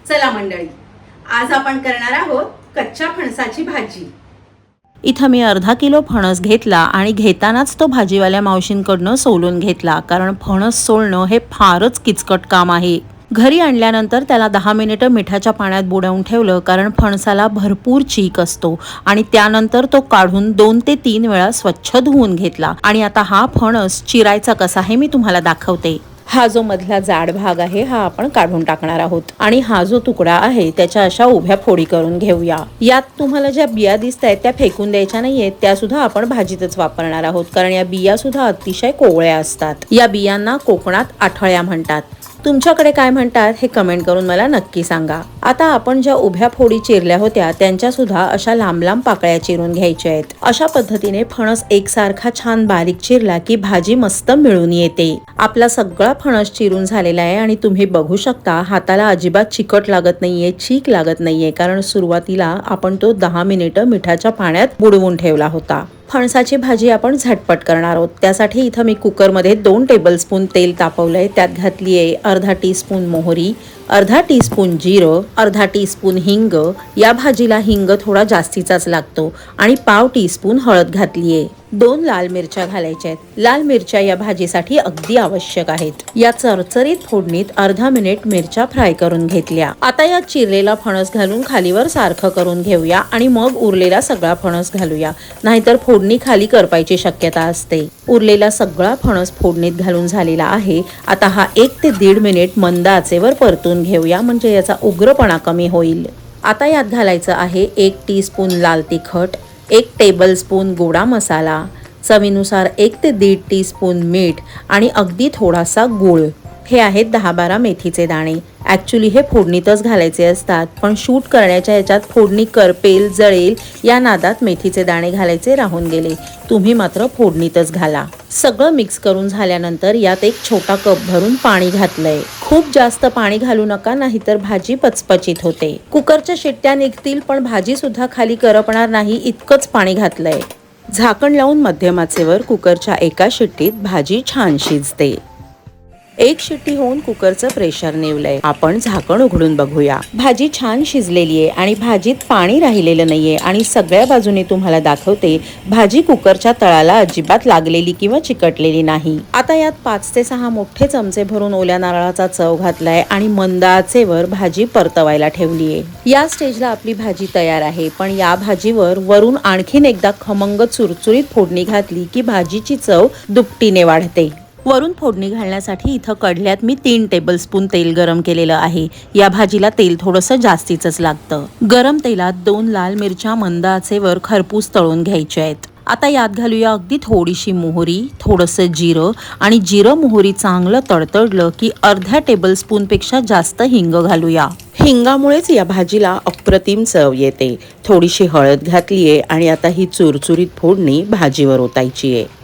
चला मंडळी, आज आपण करणार आहोत कच्च्या फणसाची भाजी। इथं मी अर्धा किलो फणस घेतला आणि घेतानाच तो भाजीवाल्या मावशींकडनं सोलून घेतला, कारण फणस सोलणं हे फारच किचकट काम आहे। घरी आणल्यानंतर त्याला 10 मिनिटं मिठाच्या पाण्यात बुडवून ठेवलं, कारण फणसाला भरपूर चीक असतो आणि त्यानंतर तो काढून 2 ते 3 वेळा स्वच्छ धुवून घेतला। आणि आता हा फणस चिरायचा कसा हे मी तुम्हाला दाखवते। हा जो मधला जाड भाग आहे हा आपण काढून टाकणार आहोत आणि हा जो तुकडा आहे त्याच्या अशा उभ्या फोडी करून घेऊया। यात तुम्हाला ज्या बिया दिसतायत त्या फेकून द्यायच्या नाहीयेत, त्या सुद्धा आपण भाजीतच वापरणार आहोत, कारण या बिया सुद्धा अतिशय कोवळ्या असतात। या बियांना कोकणात आठळ्या म्हणतात। तुमच्याकडे काय म्हणतात हे कमेंट करून मला नक्की सांगा। आता आपण ज्या उभ्या फोडी चिरल्या होत्या त्यांच्या सुद्धा अशा लांब लांब पाकळ्या चिरून घ्यायच्या आहेत। अशा पद्धतीने फणस एकसारखा छान बारीक चिरला की भाजी मस्त मिळून येते। आपला सगळा फणस चिरून झालेला आहे आणि तुम्ही बघू शकता हाताला अजिबात चिकट लागत नाहीये, चीक लागत नाहीये, कारण सुरुवातीला आपण तो 10 मिनिटं मिठाच्या पाण्यात बुडवून ठेवला होता। फणसाची भाजी आपण झटपट करणार आहोत। त्यासाठी इथं मी कुकरमध्ये 2 टेबलस्पून तेल तापवलंय। त्यात घातली आहे अर्धा टीस्पून मोहरी, अर्धा टीस्पून जिरं, अर्धा टीस्पून हिंग। या भाजीला हिंग थोडा जास्तीचाच लागतो आणि पाव टीस्पून हळद घातली आहे। 2 लाल मिरच्या घालायच्या आहेत। लाल मिरच्या या भाजीसाठी अगदी आवश्यक आहेत। या चरचरीत फोडणीत अर्धा मिनिट मिरच्या फ्राय करून घेतल्या। आता यात चिरलेला फणस घालून खालीवर सारखं करून घेऊया आणि मग उरलेला सगळा फणस घालूया, नाहीतर फोडणी खाली करपायची शक्यता असते। उरलेला सगळा फणस फोडणीत घालून झालेला आहे। आता हा 1 ते 1.5 मिनिट मंद आचेवर परतून घेऊया, म्हणजे याचा उग्रपणा कमी होईल। आता यात घालायचं आहे 1 टीस्पून लाल तिखट, 1 टेबलस्पून गोडा मसाला, चवीनुसार 1 ते 1.5 टीस्पून मीठ आणि अगदी थोडासा गूळ। हे आहेत 10-12 मेथीचे दाणे। ॲक्च्युली हे फोडणीतच घालायचे असतात, पण शूट करण्याच्या याच्यात फोडणी करपेल जळेल या नादात मेथीचे दाणे घालायचे राहून गेले। तुम्ही मात्र फोडणीतच घाला। सगळं मिक्स करून झाल्यानंतर यात 1 छोटा कप भरून पाणी घातलंय। खूप जास्त पाणी घालू नका, नाहीतर भाजी पचपचित होते। कुकरच्या शिट्ट्या निघतील पण भाजी सुद्धा खाली करपणार नाही इतकंच पाणी घातलंय। झाकण लावून मध्यम आचेवर कुकरच्या एका शिट्टीत भाजी छान शिजते। 1 शिट्टी होऊन कुकरचं प्रेशर निवलंय। आपण झाकण उघडून बघूया। भाजी छान शिजलेली आहे आणि भाजीत पाणी राहिलेलं नाहीये आणि सगळ्या बाजूने तुम्हाला दाखवते भाजी कुकरच्या तळाला अजिबात लागलेली किंवा चिकटलेली नाही। आता यात 5 ते 6 मोठे चमचे भरून ओल्या नारळाचा चव घातलाय आणि मंद आचेवर भाजी परतवायला ठेवलीये। या स्टेजला आपली भाजी तयार आहे, पण या भाजीवर वरून आणखीन एकदा खमंग चुरचुरीत फोडणी घातली की भाजीची चव दुपटीने वाढते। वरून फोडणी घालण्यासाठी इथं कढल्यात मी 3 टेबलस्पून तेल गरम केलेलं आहे। या भाजीला तेल थोडंसं जास्तीच लागतं। गरम तेलात 2 लाल मिरच्या मंद आचेवर खरपूस तळून घ्यायच्या आहेत। आता यात घालूया अगदी थोडीशी मोहरी, थोडंसं जिरं आणि जिरं मोहरी चांगलं तडतडलं की अर्ध्या टेबलस्पून पेक्षा जास्त हिंग घालूया। हिंगामुळेच या भाजीला अप्रतिम चव येते। थोडीशी हळद घातलीये आणि आता ही चुरचुरीत फोडणी भाजीवर ओतायची आहे।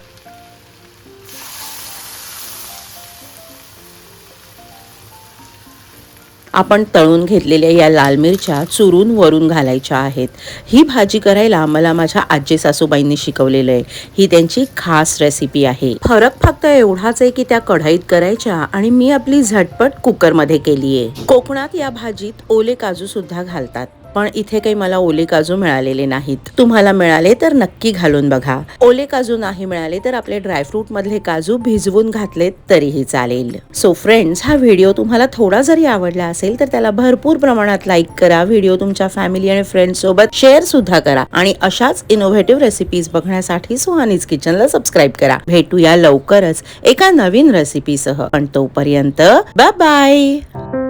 आपण तळून घेतलेल्या या लाल मिरच्या चुरून वरून घालायच्या आहेत। ही भाजी करायला मला माझ्या आजी सासूबाईंनी शिकवलेलं आहे। ही त्यांची खास रेसिपी आहे। फरक फक्त एवढाच आहे की त्या कढईत करायच्या आणि मी आपली झटपट कुकरमध्ये केली आहे। कोकणात या भाजीत ओले काजू सुद्धा घालतात, पण इथे काही मला ओले काजू मिळालेले नाहीत। तुम्हाला मिळाले तर नक्की घालून बघा। ओले काजू नाही मिळाले तर आपले ड्रायफ्रूट मधले काजू भिजवून घातलेत तरीही चालेल। सो फ्रेंड्स, हा व्हिडिओ तुम्हाला थोडा जरी आवडला असेल तर त्याला भरपूर प्रमाणात लाईक करा। व्हिडिओ तुमच्या फॅमिली आणि फ्रेंड्स सोबत शेअर सुद्धा करा आणि अशाच इनोव्हेटिव्ह रेसिपीज बघण्यासाठी सुहानीज किचनला सबस्क्राईब करा। भेटूया लवकरच एका नवीन रेसिपीसह, पण तोपर्यंत बाय बाय।